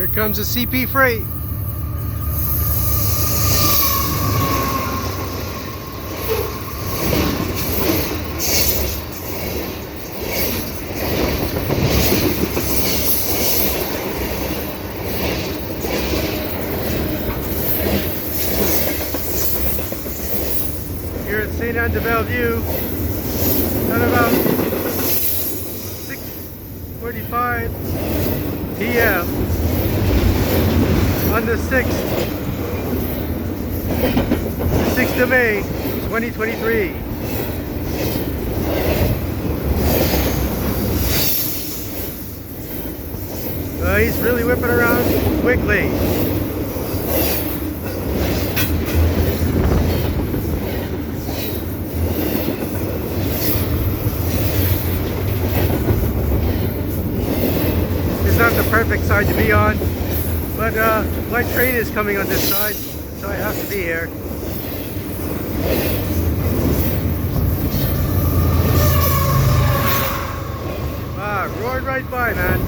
Here comes the CP freight. Here at Sainte de Bellevue at about 6:45 p.m. on the 6th of May 2023. He's really whipping around quickly. It's not the perfect side to be on, but my train is coming on this side, so I have to be here. Roared right by, man.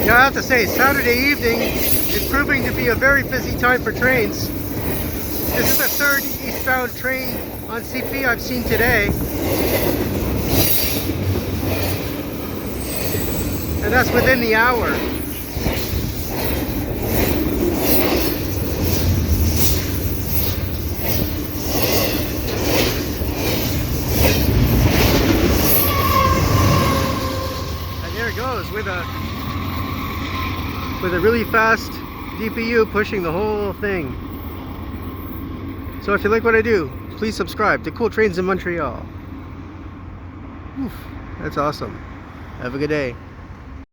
I have to say, Saturday evening is proving to be a very busy time for trains. This is the third eastbound train on CP I've seen today. And that's within the hour. And there it goes with a really fast DPU pushing the whole thing. So if you like what I do, please subscribe to Cool Trains in Montreal. Oof, that's awesome. Have a good day.